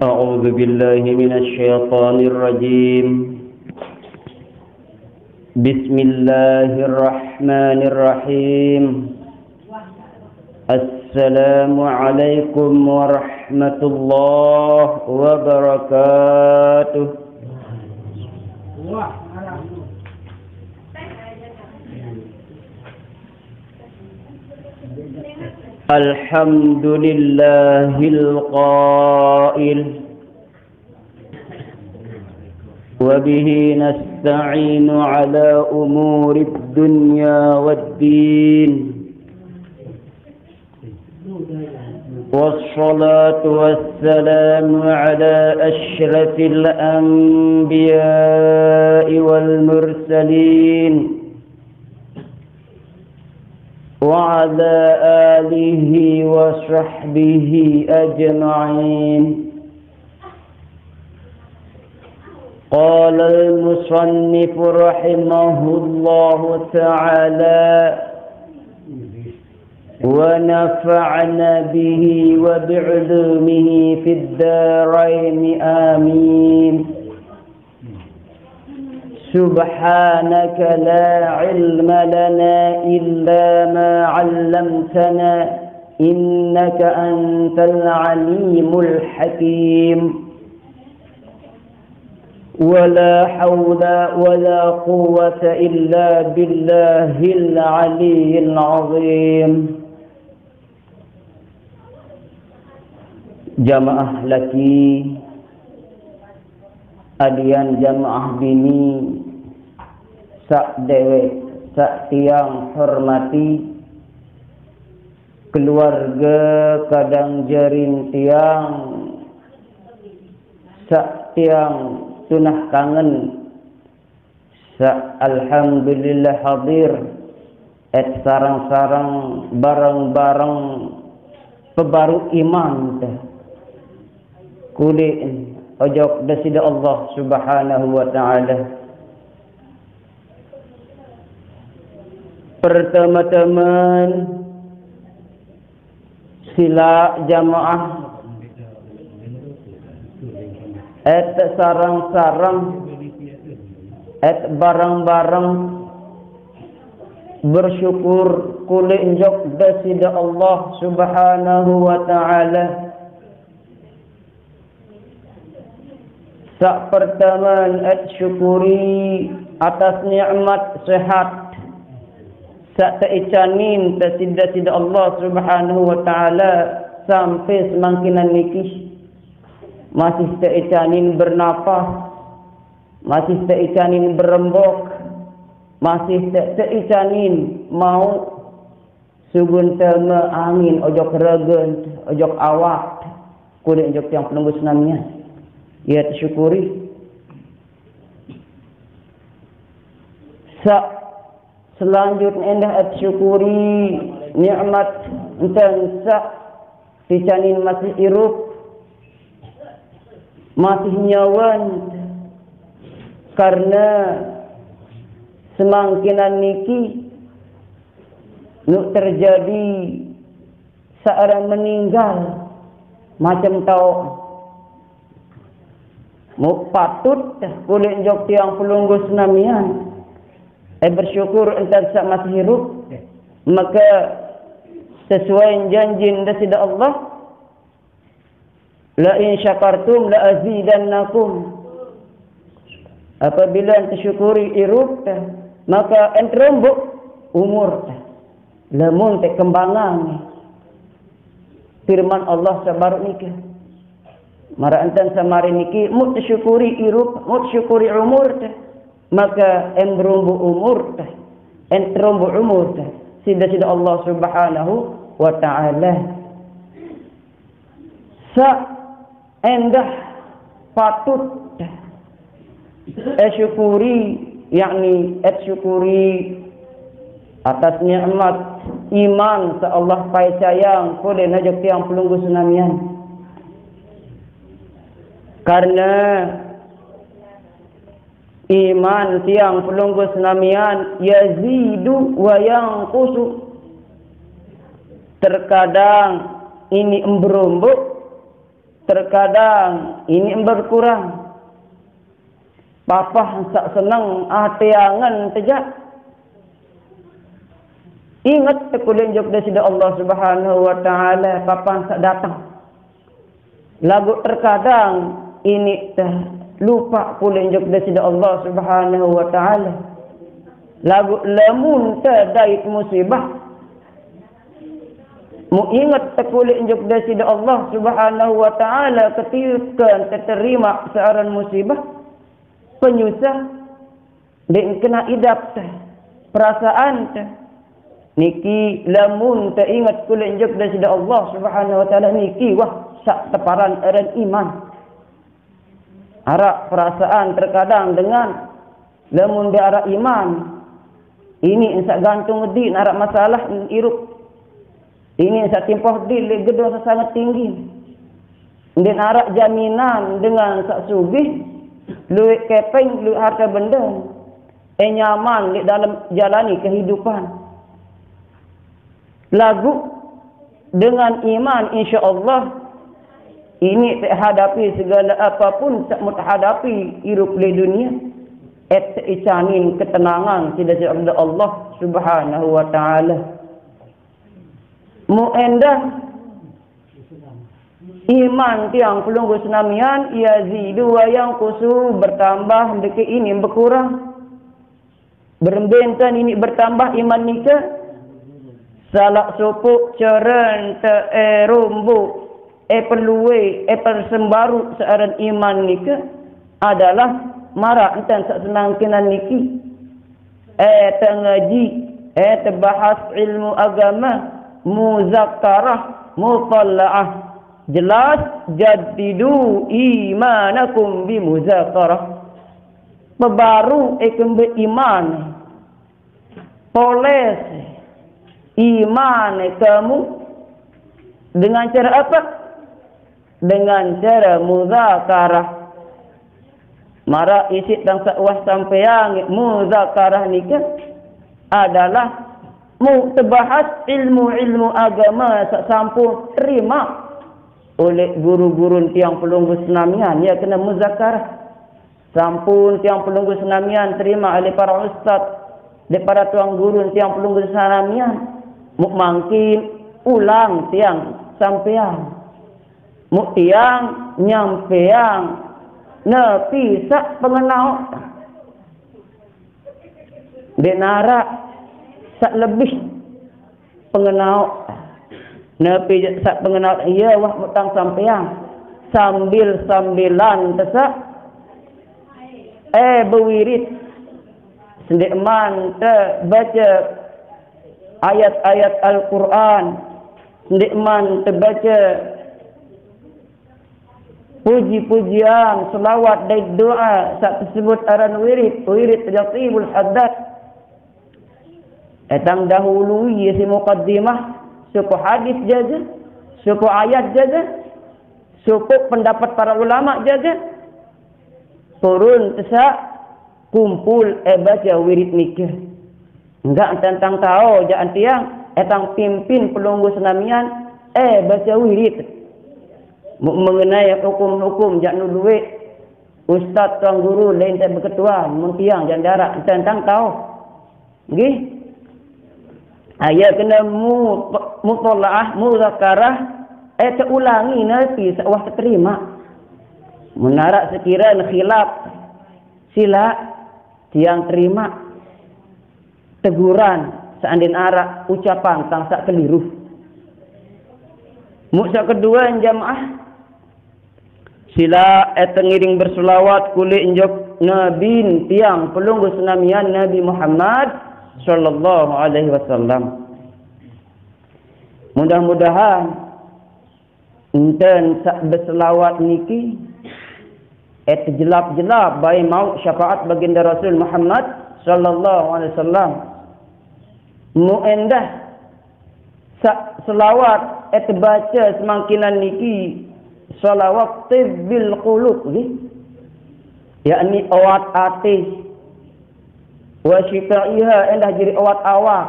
أعوذ بالله من الشيطان الرجيم. بسم الله الرحمن الرحيم. السلام عليكم ورحمة الله وبركاته. الحمد لله القائل وبه نستعين على أمور الدنيا والدين، والصلاة والسلام على أشرف الأنبياء والمرسلين وعلى آله وصحبه أجمعين. قال المصنف رحمه الله تعالى: ونفعنا به وبعلومه في الدارين آمين. سبحانك لا علم لنا إلا ما علمتنا إنك أنت العليم الحكيم. ولا حول ولا قوة إلا بالله العلي العظيم. Jamaah laki, adian jamaah bini, sak dewek, sak tiang hormati, keluarga kadang jerin tiang, sak tiang tunah kangen, sak alhamdulillah hadir, sarang-sarang barang-barang pebaru iman teh. Kulit ojok dasida Allah subhanahu wa ta'ala. Pertama-tama sila jamaah sarang-sarang barang-barang bersyukur kulit njok dasida Allah subhanahu wa ta'ala. Sak pertama syukuri atas nikmat sehat. Sak teicanin tasida Allah subhanahu wa ta'ala sampai semangkinan niki masih teicanin bernapas, masih teicanin berembok, masih teicanin mau sugun tema angin ojok regen, ojok awak kulit ojok yang penunggu senamnya. Ya tersyukuri. Selanjutnya endah tersyukuri nikmat enten ticanin masih hirup, masih nyawan, karena semangkinan niki nuk terjadi seorang meninggal macam tau mau patut kulit jok tiang pelunggu senamian bersyukur entar sak masih hidup, maka sesuai janji dasida Allah, la in syakartum la azidannakum. Apabila ente syukuri hidup, maka ente rembuk umur, lamun te kembangan firman Allah sabar nikah. Mara enten samari niki mut syukuri hidup, mut syukuri umur, maka emrumbu umur, entrumbu umur, sida Allah subhanahu wa ta'ala. Sa endah patut syukuri, yakni syukuri atas nikmat iman sa Allah pai sayang kode najak tiang pelunggu sunamian. Karena iman tiang pelunggu senamian yazidu wa yanqusu. Terkadang ini berumbuk, terkadang ini berkurang. Papa sak senang tiangan tejak. Ingat tekulen jok dari Allah Subhanahu wa taala papa sak datang. Lagu terkadang ini lupa kulen jok dari Allah Subhanahu wa taala. Lagu lamun tadait musibah. Mu ingat tekulen jok dari Allah Subhanahu wa taala ketika terterima searan musibah. Penyusah dan kena idap perasaan niki lamun tak ingat kulen jok dari Allah Subhanahu wa taala niki wah sak teparan eran iman. Arak perasaan terkadang dengan lamun dia arak iman ini insak gantung di arak masalah iruk ini insak timpoh di gedung sangat tinggi dan arak jaminan dengan sak sugih luik kepeng, luik harta benda nyaman di dalam jalani kehidupan. Lagu dengan iman insya-Allah ini tak hadapi segala apapun tak menghadapi hidup di dunia icanin ketenangan tidak ada Allah Subhanahu wa taala. Muendah iman tiang pelunggu senamian yazidu wa yanqusu bertambah deke ini berkurang berbentan ini bertambah iman nika salak sopuk ceren te rumbu perluwe persembaru searan iman nika adalah marak entan sak senang kenan niki tengaji terbahas ilmu agama muzakkarah mutalla'ah jelas jadidu imanakum bi muzakarah baru kembe iman poles iman kamu dengan cara apa? Dengan cara muzakarah. Mara isi dan sakwah sampeang muzakarah ni kan adalah mutbahas ilmu-ilmu agama sak sampun terima oleh guru-guru tiang pelunggu senamian ya kena muzakarah sampun tiang pelunggu senamian terima oleh para ustaz daripada tuang guru tiang pelunggu senamian muk mangkin ulang tiang sampean muk tiang nyampeang nepi sak pengenau denara sak lebih pengenau nepi sak pengenal iya wah mutang sampeang sambil-sambilan tesak berwirid sendikman baca ayat-ayat Al-Quran sendikman terbaca puji-pujian selawat dan doa sak tersebut aran wirid tajaqibul haddad etang dahulu ia si muqaddimah suku hadis jaga, suku ayat jaga, suku pendapat para ulama jaga, turun tesak, kumpul baca wirid nikah. Enggak tentang tahu jangan tiang, tentang pimpin pelunggu senamian, baca wirid. Mengenai hukum-hukum jangan duit, ustaz tuan guru lain tak berketua, mentiang jangan darat tentang tahu. Gih. Ayat kena mutola'ah, muzakarah, terulangi nanti seawah terima. Menarak sekiranya khilaf, sila tiang terima. Teguran, seandin arak, ucapan, tangsak keliru. Muksa kedua jamaah, sila tengiring berselawat kulit injok Nabi tiang pelunggu senamian Nabi Muhammad sallallahu alaihi wasallam. Mudah-mudahan enten sak berselawat niki jelap-jelap baik mau syafaat baginda Rasul Muhammad sallallahu alaihi wasallam. Muendah sak selawat baca semangkinan niki salawat tibbil qulub ni yakni awat ati wa syifaiha endah jadi awat awak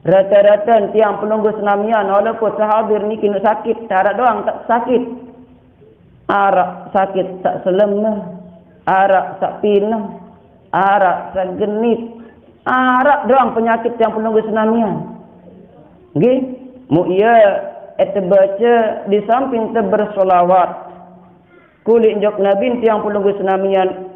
Rata-rata tiang penunggu senamian walaupun sahadir ni kena sakit, harap doang tak sakit. Arak sakit tak selemah, arak tak pinang, arak tak genit, arak doang penyakit yang penunggu senamian. Nggih, mu ia baca di samping bersolawat. Kulit jok Nabi tiang penunggu senamian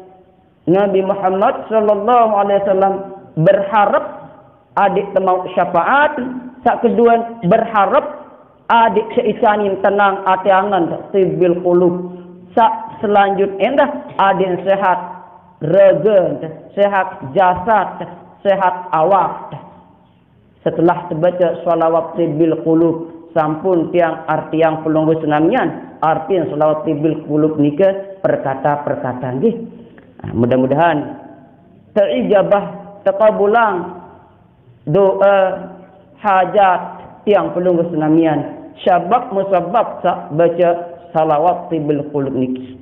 Nabi Muhammad sallallahu alaihi wasallam berharap adik temau syafaat, sak kedua berharap adik seisanin tenang hati angan tibil qulub, sak selanjutnya dah adik sehat raga, sehat jasad, sehat awak. Setelah terbaca salawat tibil qulub sampun tiang arti yang pelunggu senamian, arti yang salawat tibil qulub nika perkata-perkata nggih. Mudah-mudahan terijabah taqabulang doa hajat tiang pelunggu senamian, syabab musabab sak baca salawat tibil qulub niki.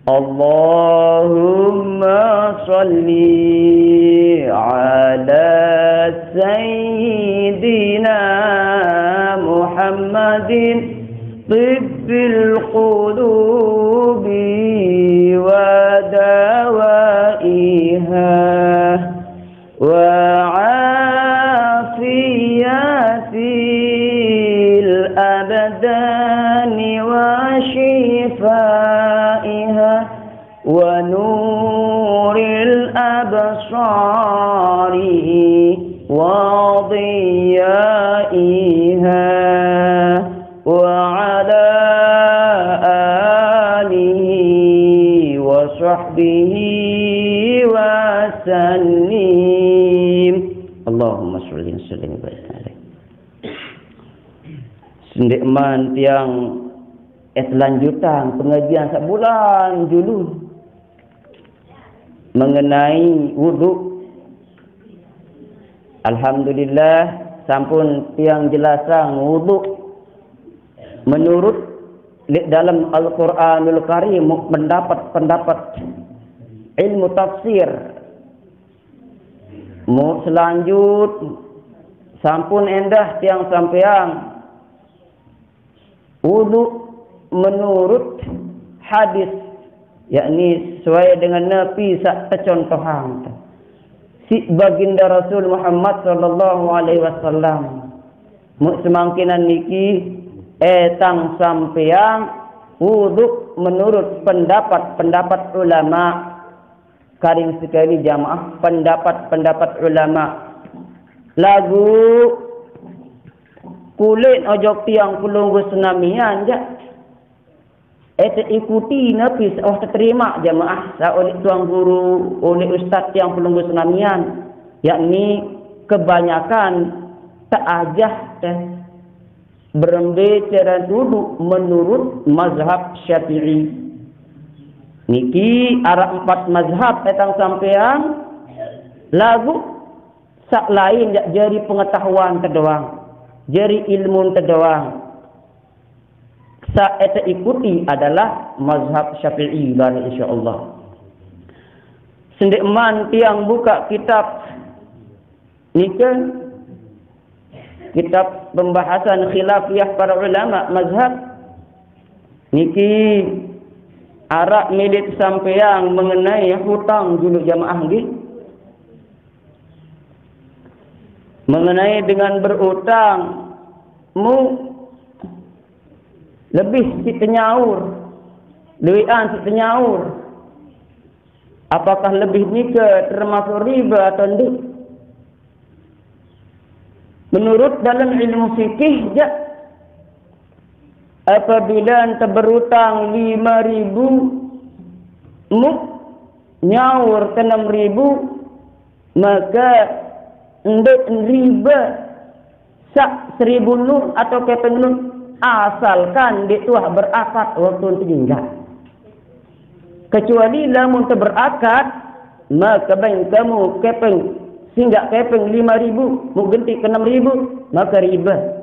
Allahumma salli ala sayyidina Muhammadin tibbil qulubi wa dawaiha wa afiyatil abdani wa shifaiha wa nuril absari wa diyaiha wa ala alihi wa sahbihi wa sallim. Allahumma sholli wa sallim wa barik alaihi. Sendikman tiang lanjutan pengajian sebulan dulu mengenai wudu. Alhamdulillah sampun tiang jelasan wudu menurut dalam Al-Quranul Karim, pendapat ilmu tafsir. Selanjut sampun endah tiang sampeang wudu menurut hadis, yakni sesuai dengan Nabi sak tercontohan si baginda Rasul Muhammad sallallahu alaihi wasallam. Semangkinan niki tang sampeang wudu menurut pendapat ulama. Karing sekali jamaah pendapat ulama. Lagu kulit ojok tiang pelunggu senamian je. Ikuti Nabi terima jamaah oleh tuan guru, oleh ustaz yang pelunggu senamian, yakni kebanyakan tak ajah berembe cara duduk menurut mazhab Syafi'i. Niki arah 4 mazhab datang sampean lagu sak lain jari pengetahuan terdoang, jari ilmu terdoang. Sak eta ikuti adalah mazhab Syafi'i bari insyaallah. Sendikman tiang buka kitab niki, kitab pembahasan khilafiyah para ulama mazhab niki arak milik sampeang mengenai hutang dulu jamaah nggih. Mengenai dengan berutang mu lebih si tenyaur, lewian si tenyaur. Apakah lebih nika termasuk riba atau tidak? Menurut dalam ilmu fikih apabila anda berutang 5.000 mu nyaur ke 6.000, maka ndak riba sak 1.000 nun atau kepeng nun, asalkan dia tuah berakad waktu tinggal. Kecuali lamun berakad, maka bain kamu kepeng sehingga kepeng 5.000 mu ganti ke 6.000, maka riba.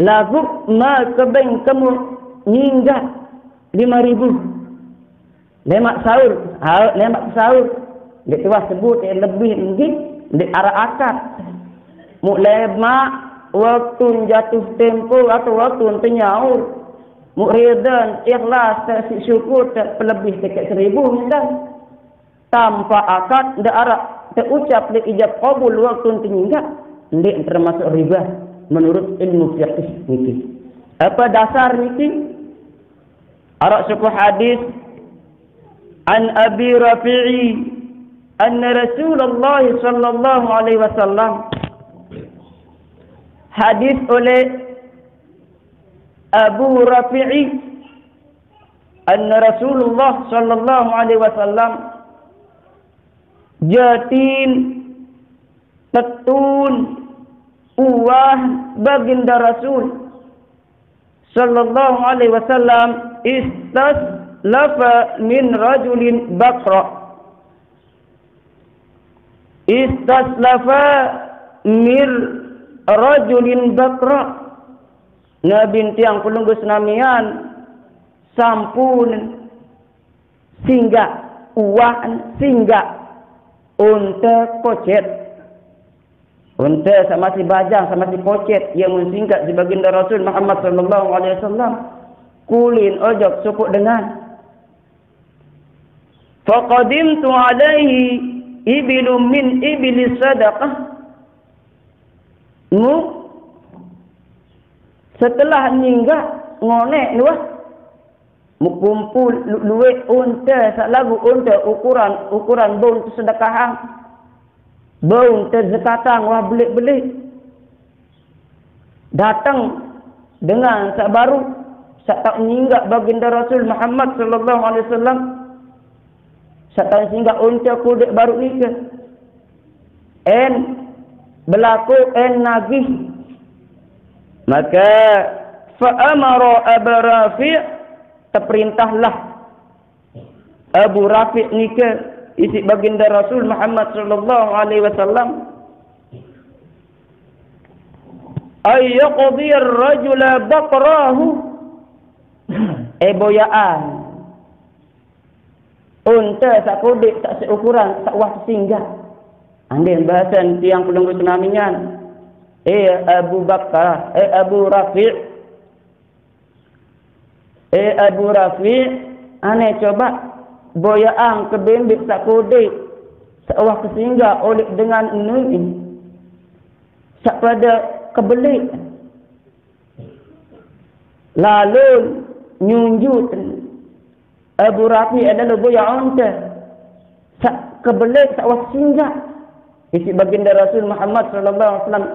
Lagu maka bain kamu nyinggah 5.000 lemak sahur, dia tuah sebut lebih tinggi di arah akad. mu lemak waktu jatuh tempo atau waktu tenyaur mu redan ikhlas si syukur tak pelebih dekat 1000 dan tanpa akad ndak arak terucap di ijab qabul waktu teninggal ndak termasuk riba menurut ilmu fiqh niki. Apa dasar niki? Arak suku hadis an Abi Rafi'i anna Rasulullah sallallahu alaihi wasallam, hadis oleh Abu Rafi'i anna Rasulullah sallallahu alaihi wasallam jatin tetun uwah baginda Rasul sallallahu alaihi wasallam istaslafa min rajulin bakra, istaslafa mir rajulin bakra. Nabi tiang pelunggu senamian sampun singgah uang singgah unta pocet, unta sama si bajang sama si pocet yang mensinggah di baginda Rasul Muhammad sallallahu alaihi wasallam kulin ojok sukuk dengan faqadimtu alaihi ibilum min iblis sadaqah. Setelah ninggah ngonek luah mukumpul luwek unta sak lagu unta ukuran bau sedekahan bau zakatan wah belik-belik datang dengan sak baru sak tak ninggah baginda Rasul Muhammad sallallahu alaihi wasallam sak tak singgah unta kudik baru ni ke en berlaku en nagih. Maka fa amara Abu Rafi' terperintahlah Abu Rafi' ni ke isi baginda Rasul Muhammad sallallahu alaihi wasallam ay yaqdi ar-rajula baqrahu boyaan unta sak kudik sak seukuran sak wah singgah andai bahasan tiang pelunggu senamingan Abu Bakar Abu Rafi' Abu Rafi' ane coba boyaan ke bembik sak kudik sak wah kesinggah oleh dengan ini sak pada kebelik lalu nyunjut Abu Rafi' adalah boyaan unta sak kebelik sak wah singgah isi baginda Rasul Muhammad sallallahu alaihi wasallam.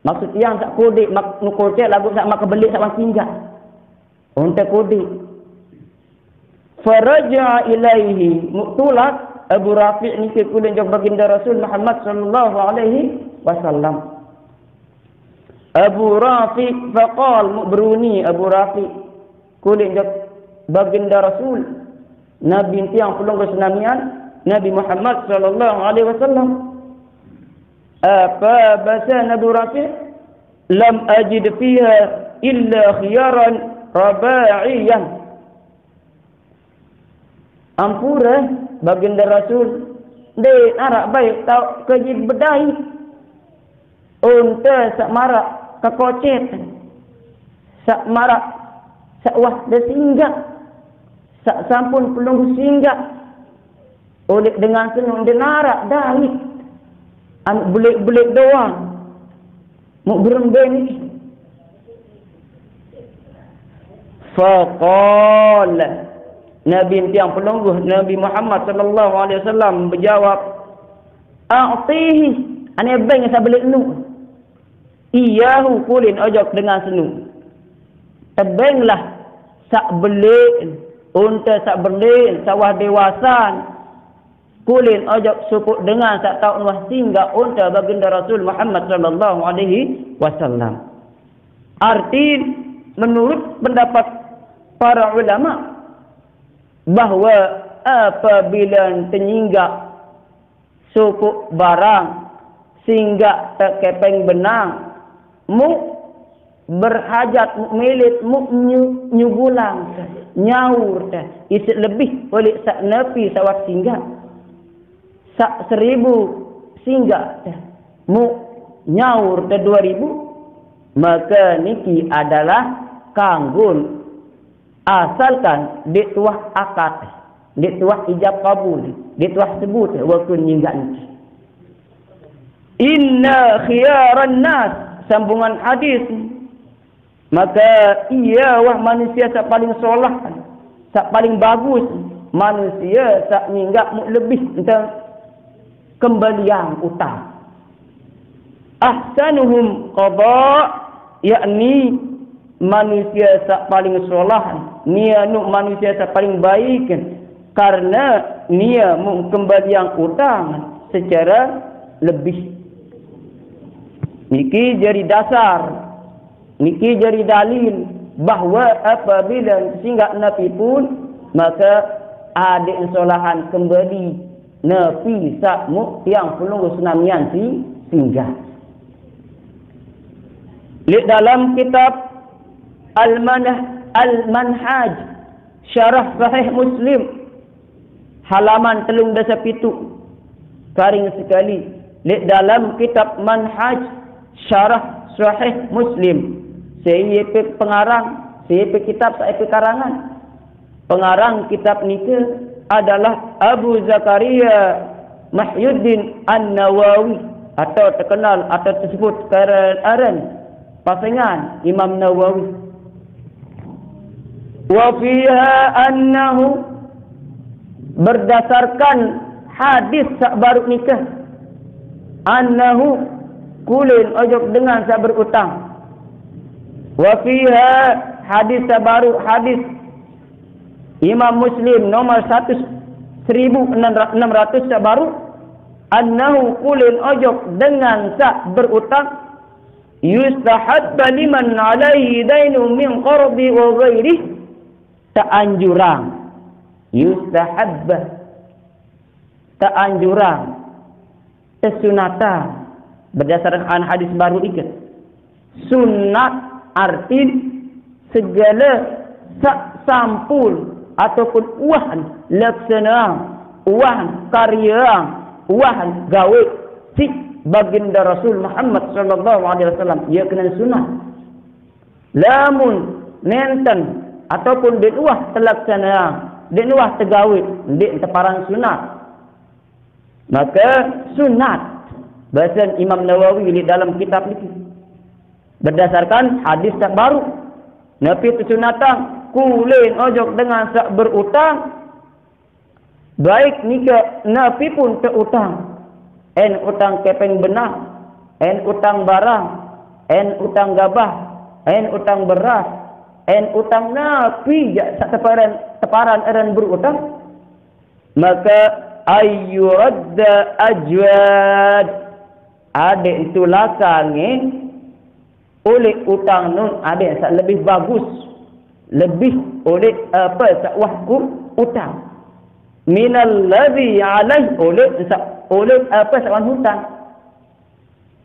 Maksud yang sak kudik mak nukoce lagu sak mak kebelik sak singgah unta kudik. Faraja ilaihi muqtulat Abu Rafi' ni ke kulen jog baginda Rasul Muhammad sallallahu alaihi wasallam. Abu Rafi' faqal beruni Abu Rafi' kulen jog baginda Rasul Nabi tiang pelunggu senamian Nabi Muhammad sallallahu alaihi wasallam. Apa bahasa Nabi Rafi' lam ajid fiha illa khiyaran raba'iyan. Ampura baginda Rasul de arak baik tau kejid bedai unta sak marak kekocet sak marak sak wah de singgah sak sampun pelunggu singgah oleh dengan senung de narak dalik an belik-belik doang mu berembeng ni faqala Nabi yang pelungguh Nabi Muhammad sallallahu alaihi wasallam berjawab a'tihi ane beng sa belik nu iyahu kulin ojok dengan senu tebenglah sak belik unta sak belik sawah dewasan kulin ojok sukuk dengan sak taun wah singgah unta baginda Rasul Muhammad sallallahu alaihi wasallam. Arti menurut pendapat para ulama bahawa apabila tenyinggak sukuk barang singgah terkepeng benang mu berhajat mu milit mu nyugulang nyaur isi lebih boleh sak nafi sawat singgah sak 1000 singgah mu nyaur te 2000, maka niki adalah kanggun asalkan di tuah akad, di tuah ijab kabul, di tuah sebut waktu nyinggat niki. Inna khiyaran nas, sambungan hadis, maka ia wah manusia sak paling solah, sak paling bagus manusia sak minggap lebih tentang kembalian utang. Ahsanuhum qada, yakni manusia sak paling solah, nia nu manusia sak paling baik karena nia mengembalian utang secara lebih. Niki jadi dasar, niki jadi dalil bahawa apabila singgah nabi pun, maka ada insolahan kembali nabi sakmu yang pelunggu senamian si singgah. Lihat dalam kitab Al-Manhaj Syarah Sahih Muslim halaman 37 garing sekali. Lihat dalam kitab Manhaj Syarah Sahih Muslim, saya pengarang, saya kitab, saya karangan. Pengarang kitab nike adalah Abu Zakaria Mahyuddin An-Nawawi, atau terkenal atau tersebut karen pasangan Imam Nawawi. Wa fiha annahu, berdasarkan hadis sak baru nikah, annahu kulin ojok dengan sak berutang. Wa fiha, hadis baru, hadis Imam Muslim nomor 1600 sak baru, annahu kulin ojok dengan sak berutang, yustahabba liman alaihi dainu min qardi wa ghairi, ta'anjurang, yustahabba ta'anjurang, tesunatan berdasarkan hadis baru ikat. Sunat arti segala sampul ataupun uahan laksanaan, uahan karyaan, uahan gawe si baginda Rasul Muhammad sallallahu alaihi wasallam, ia kena sunat. Lamun nenten ataupun den uah telaksanaan, den uah tegawe, den teparan sunat, maka sunat bahasa Imam Nawawi di dalam kitab ini berdasarkan hadis yang baru. Nabi sunatang kulin ojok dengan sak berutang, baik nika Nabi pun terutang, en utang kepeng benang, en utang barang, en utang gabah, en utang beras, en utang Nabi sak teparan eran berutang, maka ayyuradda ajwad, ada itu lakangi oleh utang nun, ada yang lebih bagus, lebih oleh apa sak wahku utang minal ladzi alaih, oleh apa sak hutang.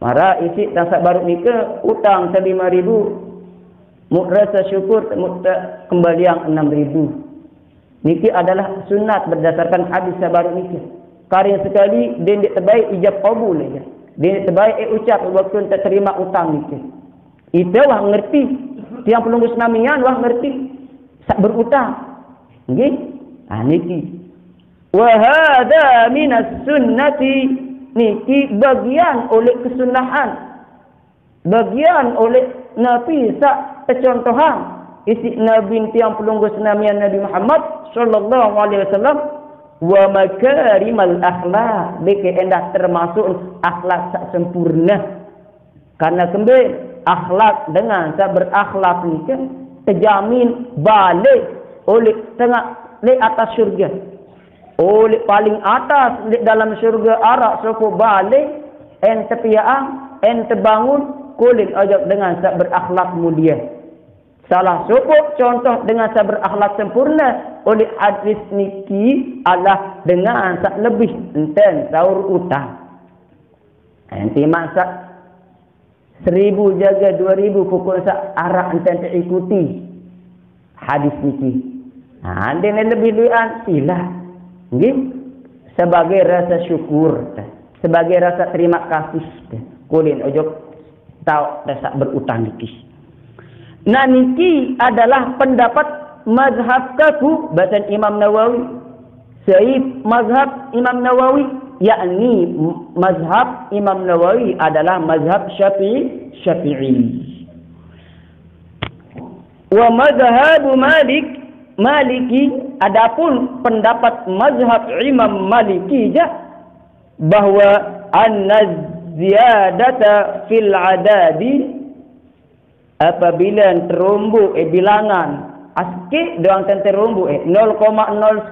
Mara isi dan sak baru nikah utang 5.000, muk rasa syukur muk kembalian 6.000. Niki adalah sunat berdasarkan hadis sak baru nikah. Karin sekali dia terbaik ijab qabul aja. Dia terbaik ucap waktu tak terima utang nikah. Itu wah ngerti. Tiang pelunggu senamian wah ngerti. Sak berutang. Nggih? Niki. Wa hadza minas sunnati, niki bagian oleh kesunahan. Bagian oleh Nabi sak contohan. Isi Nabi tiang pelunggu senamian Nabi Muhammad sallallahu alaihi wasallam. Wa makarimal akhlak, beke endah termasuk akhlak sak sempurna. Karena kembali akhlak dengan sak berakhlak ni kan terjamin balik oleh tengah di atas syurga, oleh paling atas di dalam syurga arak sopo balik en tepiang en terbangun kulit ajak dengan sak berakhlak mulia. Salah satu contoh dengan sak berakhlak sempurna oleh hadis niki adalah dengan sak lebih enten saur utang. Enti masak 1.000 jaga 2.000 pukul sak arak enten ikuti hadis niki. Ande lebih lian silah. Nggih, sebagai rasa syukur, sebagai rasa terima kasih. Kulin ojo tahu dasar berutang niki. Nah niki adalah pendapat mazhab kaku bahasa Imam Nawawi. Sahih mazhab Imam Nawawi, yakni mazhab Imam Nawawi adalah mazhab Syafi'i. Wa mazhab Maliki, adapun pendapat mazhab Imam Maliki je bahwa an-ziyadata fil adadi, apabila terumbu bilangan sikit doang terumbu 0,0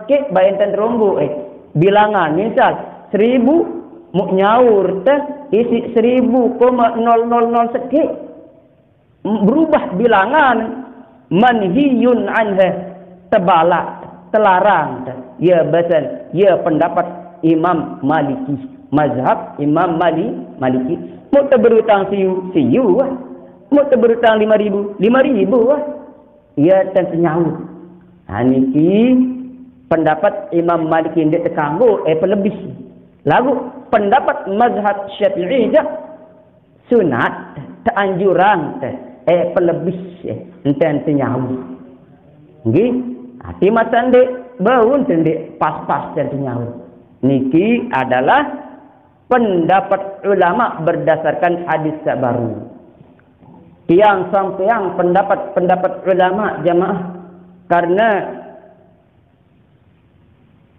sikit bayan terumbu bilangan misal 1000 muk nyaur isi 1000,000 sikit berubah bilangan manhiyun anha tebalak telarang ya betul ya pendapat Imam Maliki, mazhab Imam Maliki. Muk berhutang siu mau berhutang 5,000 lah. Ia tentu nyaur. Niki pendapat Imam Maliki dia terkanggu pelebih. Lalu pendapat mazhab Syafi'i je sunat teanjuran pelebih tentu nyaur. Nggih. Hati masa ndek bau ndek pas-pas tentu nyaur. Niki adalah pendapat ulama berdasarkan hadis baru. Yang sampeang pendapat ulama jamaah karena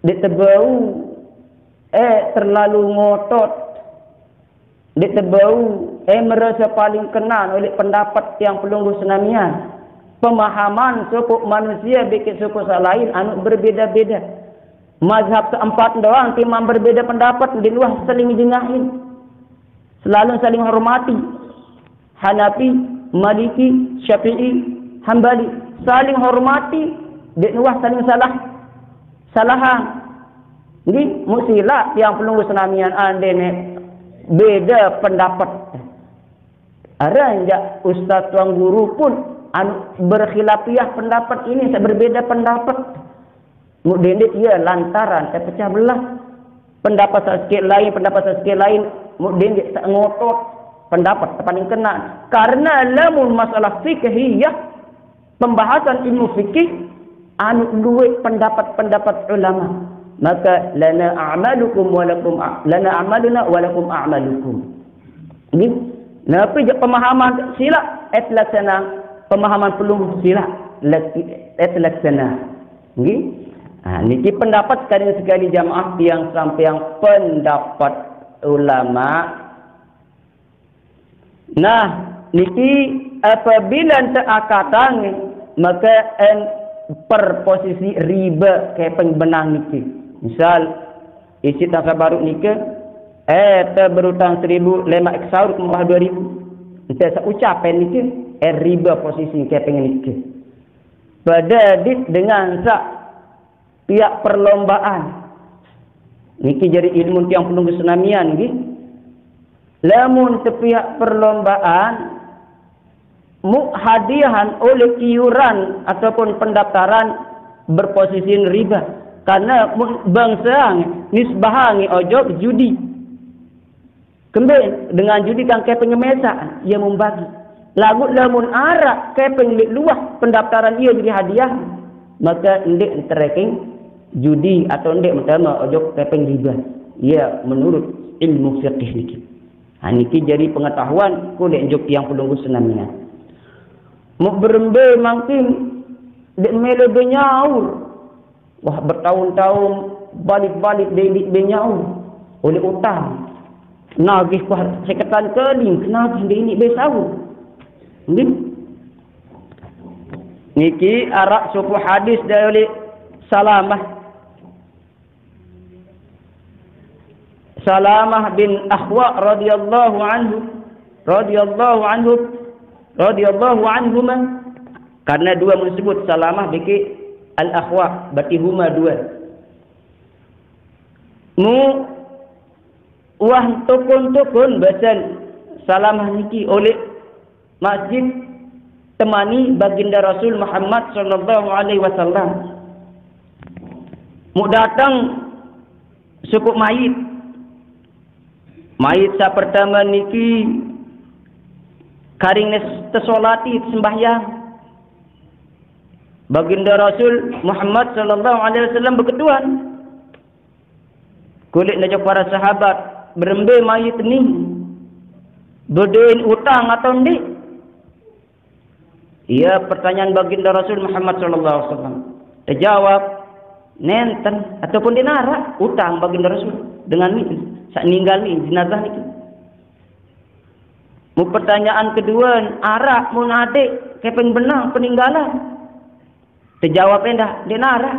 ditebau terlalu ngotot, ditebau merasa paling kenal oleh pendapat yang pelunggu senamian. Pemahaman suku manusia bikin suku lain anu berbeda-beda. Mazhab keempat doang timam berbeda pendapat di luar saling jengahin. Selalu saling hormati. Hanafi, Maliki, Syafi'i, Hambali saling hormati, di luar saling salahan. Ini musilah yang pelunggu senamian andene beda pendapat. Ada ustaz tuan guru pun berkhilafiyah pendapat ini berbeda pendapat. Mudin dia lantaran terpecah belah. Pendapat sikit lain, mudin dia ngotot. Pendapat paling kena karena lamun masalah fiqhiyah pembahasan ilmu fikih duit pendapat ulama, maka lana a'malukum wa lakum lana a'maluna wa lakum a'malukum. Ini napa je pemahaman sila laksana pemahaman pelung sila laksana. Nggih. Niki pendapat sekali jamaah yang sampai yang pendapat ulama. Nah, niki apabila terakatan maka per posisi riba kayak pengbenang niki. Misal isi tangsa baru niki berutang 1,000 lemak eksaur ke bawah 2,000. Entah seucapan niki riba posisi kayak pengen niki. Pada dengan pihak perlombaan. Niki jadi ilmu yang penunggu senamian niki. Lamun sepihak perlombaan hadiahan oleh iuran ataupun pendaftaran berposisi riba karena bangsa nisbahangi ojo judi kembali dengan judi kan kayak pengemesaan ia membagi lagu lamun arak kayak penglik luah pendaftaran ia jadi hadiah maka ndek tracking judi atau ndek pertama ojo kayak riba ia menurut ilmu fiqih niki. Niki jadi pengetahuan kulit jok yang pelunggu senamnya. Mau berembe mungkin dek mele benyaur. Wah bertahun-tahun balik-balik dek benyaur oleh utang. Nagih seketan keling kenapa dek ini besau. Niki arak suku hadis dari Salamah bin Akhwa radhiyallahu anhuma karena dua menyebut Salamah biki al-Akhwa berarti huma dua. Wah tukun bacan Salamah niki oleh masjid temani baginda Rasul Muhammad sallallahu alaihi wasallam. Mu datang suku mayit Mayit sa pertama niki karing tersolati sembahyang. Baginda Rasul Muhammad sallallahu alaihi wasallam berkeduan. Kulit najak para sahabat berembe mayit ni. Berdoain utang atau ndik? Ia pertanyaan baginda Rasul Muhammad sallallahu alaihi wasallam. Terjawab nenten ataupun dinara utang baginda Rasul dengan ni sak ninggal ni jenazah ni. Mu pertanyaan kedua, arak mun adik kepeng benang peninggalan. Terjawab endah dinara.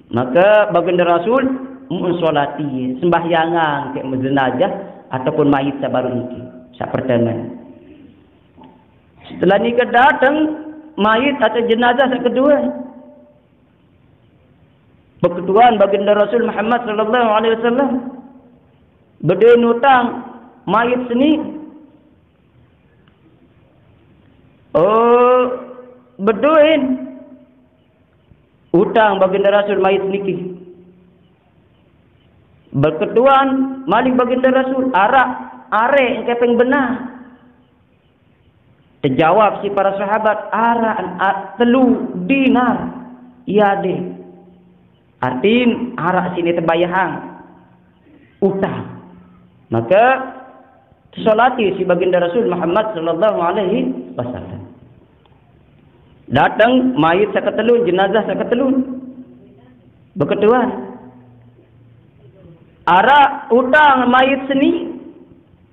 Maka baginda Rasul mun solati sembahyangan ke jenazah ataupun mayit sabaru niki sak pertama. Setelah ni datang mayit atau jenazah sak kedua. Berkeduaan baginda Rasul Muhammad sallallahu alaihi wasallam berdoa utang mayit seni. Berdoain utang baginda Rasul mayit niki. Berkeduaan malik baginda Rasul arak are kepeng benar. Terjawab si para sahabat arak 3 dinar. Ya deh. Artin arak sini terbayang utang. Maka salati si baginda Rasul Muhammad sallallahu alaihi wasallam. Datang mayit sakatelun, jenazah sakatelun. Berkeduan. Arak utang mayit seni.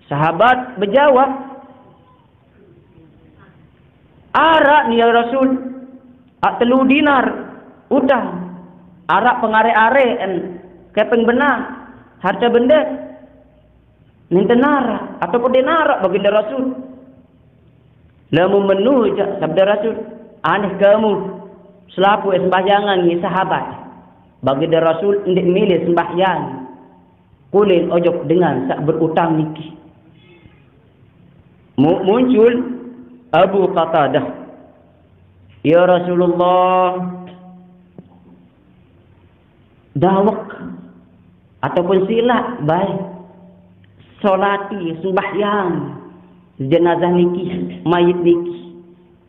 Sahabat berjawab, arak ni ya Rasul 3 dinar utang. Arak pengare-are kepeng benar harta benda nenten arak ataupun dinara baginda Rasul. Lamun menujak sabda Rasul, aneh kamu selapu sembahyangan ni sahabat. Baginda Rasul ndik milih sembahyang. Kulin ojok dengan sak berutang niki. Muncul Abu Qatadah. Ya Rasulullah, dawak ataupun silat baik solati sembahyang jenazah niki mayit niki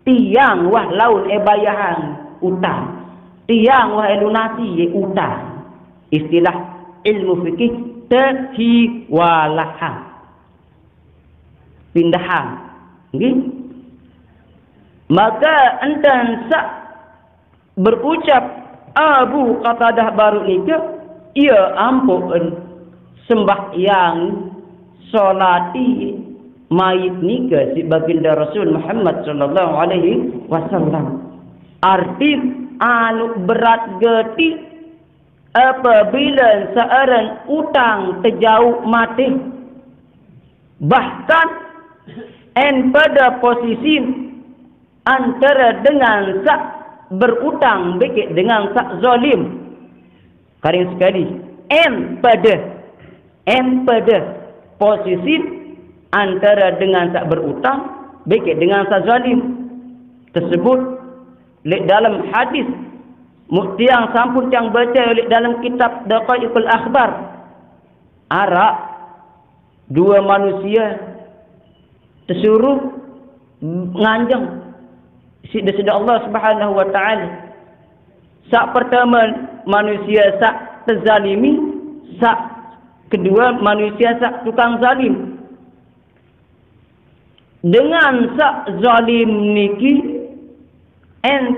tiang wah laun bayahan utang tiang wah lunasi utang. Istilah ilmu fikih terhiwalahan pindahan nggih. Maka enten sak berucap Abu Qatadah baru nikah, ia ampun sembahyang solati mayit nikah si baginda Rasul Muhammad sallallahu alaihi wasallam. Arti anu berat geti apabila seorang utang terjauh mati. Bahkan pada posisi antara dengan sak berutang baik dengan sak zalim. Karing sekali pada posisi antara dengan sak berutang baik dengan sak zalim tersebut dalam hadis tiang sampun tiang baca dalam kitab Daqaiqul Akhbar. Arak 2 manusia tersuruh nganjang sida Allah Subhanahu wa taala. Sak pertama manusia sak terzalimi, sak kedua manusia sak tukang zalim. Dengan sak zalim niki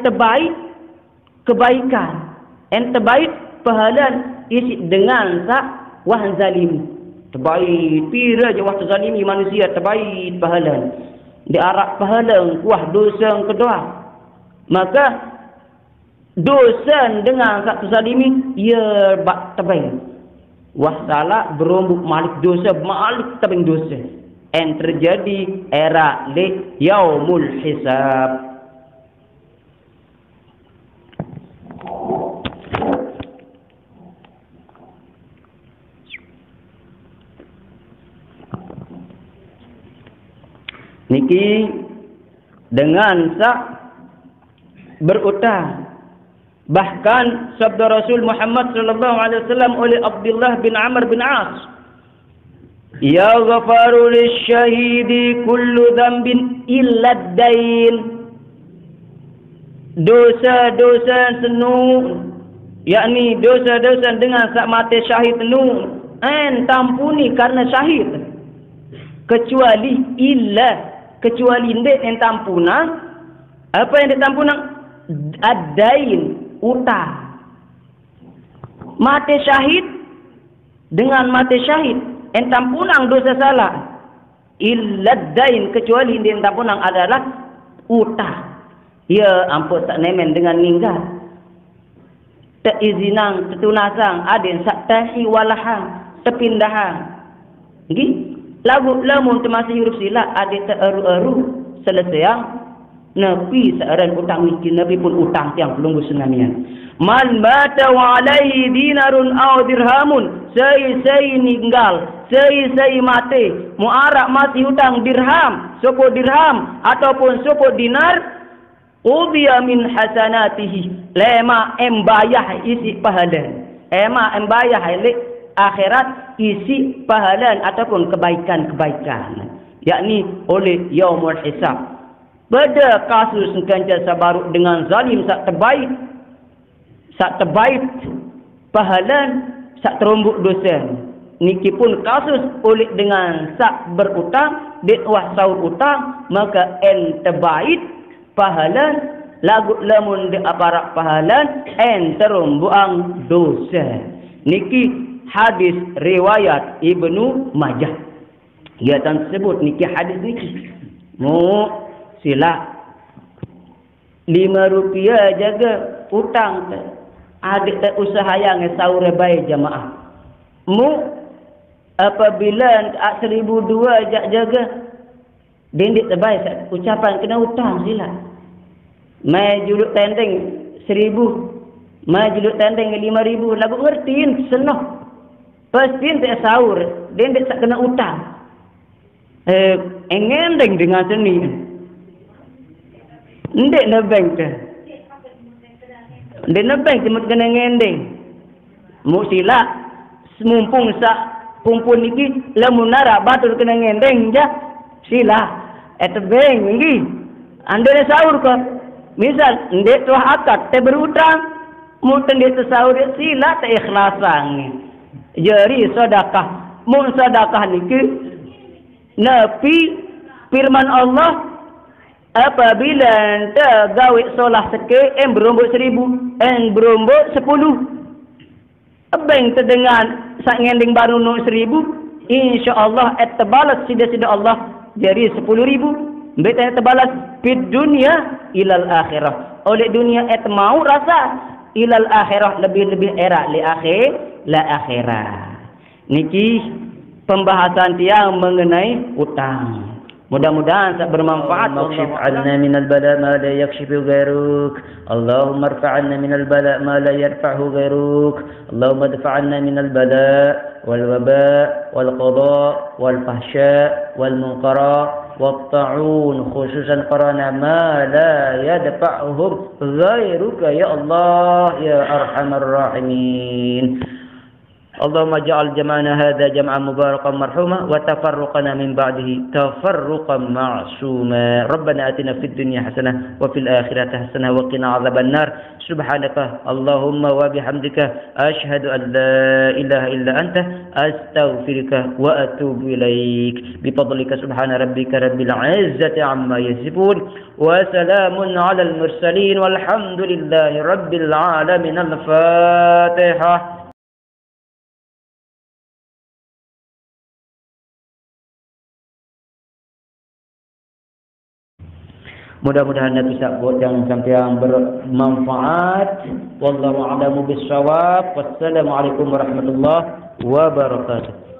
terbaik kebaikan, terbaik pahala isi dengan sak wah zalim. Terbaik pira je wah terzalimi manusia terbaik pahala. Di arak pahala wah dosa kedua. Maka dosa dengan sak terzalimi ia bak terbaik. Wah salah berombuk malik dosa malik terbaik dosa. En terjadi era li yaumul hisab. Niki dengan sak berutang. Bahkan sabda Rasul Muhammad sallallahu alaihi wasallam oleh Abdullah bin Amr bin As, yaghfaru lisyahidi kullu dhanbin illa ad-dain. Dosa-dosa senu, yakni dosa-dosa dengan sak mati syahid nu tampuni karena syahid, kecuali ndek en tampuna. Apa yang ditampuna? Ad-dain, utang. Mati syahid dengan mati syahid en tampunang dosa salah. Illa ad-dain, kecuali ndek en tampunang adalah utang. Ya ampun tak nemen dengan ninggal. Tak izinang tetunasang adin sak tahi walahang tepindahan. Nggih, lagu lamun termasih huruf sila adin tak eru-eru selesai Nabi searan utang miskin, Nabi pun utang tiang pelunggu senamian. Man mata wa alaihi dinarun aw dirhamun, sei ninggal, sei mati, muarak masih hutang dirham, sopo dirham ataupun sopo dinar, ubiya min hasanatihi, lema embayah isi pahala, embayah lek akhirat isi pahala ataupun kebaikan-kebaikan, yakni oleh yaumul hisab. Pada kasus kanca sabaru dengan zalim sak terbaik pahala sak terombuk dosa. Niki pun kasus oleh dengan sak berutang dekwah saur utang, maka en terbaik pahala lagu lamun de aparak pahala en terombuang dosa. Niki hadis riwayat Ibnu Majah. Ia tersebut niki hadis niki. Mu sila 5 rupiah jaga utang te. Adik tak usaha yang sahur baik jamaah. Mu apabila 1,002 jaga dindik terbaik ucapan kena utang sila. Mai juluk tendeng 1,000, mai juluk tendeng 5,000, lagu ngertiin senang. Pasti tak sahur, dindik tak kena utang. Engendeng dengan seni. Ndek nebeng ke. Ndek nebeng cuma kena ngendeng. Mu sila mumpung sak kumpul niki lamun nara batul kena ngendeng ja sila etebeng ngi. Ande sahur ko. Misal ndek tu akad te berutang, mu ndek sahur sila te ikhlasan. Jari sedekah. Mu sedekah niki nabi firman Allah, apabila anda gawe solah seke, berombok 1,000, berombok 10. Abang terdengar sak ngending baru no 1,000, insya-Allah terbalas sida-sida Allah jadi 10,000. Beta terbalas di dunia ilal akhirah. Oleh dunia mau rasa ilal akhirah, lebih-lebih era li akhirat. Niki pembahasan tiang mengenai utang. Mudah-mudahan tak bermanfaat. Makshif anna minal bala ma la yakshifu ghairuk. Allahumma irfa'anna minal bala ma la yarfa'hu ghairuk. Allahumma dafa'anna minal bala wal waba wal qada wal fahsya wal munkara wat ta'un, khususan qarana ma la yadfa'uhum ghairuka ya Allah ya arhamar rahimin. اللهم اجعل جمعنا هذا جمعا مباركا مرحوما وتفرقنا من بعده تفرقا معصوما. ربنا آتنا في الدنيا حسنة وفي الآخرة حسنة وقنا عذاب النار. سبحانك اللهم وبحمدك أشهد أن لا إله إلا أنت أستغفرك وأتوب إليك بفضلك سبحان ربك رب العزة عما يصفون وسلام على المرسلين والحمد لله رب العالمين. الفاتحة. Mudah-mudahan Nabi sabut yang sampai bermanfaat. Wallahu a'lamu bissawab. Wassalamualaikum warahmatullahi wabarakatuh.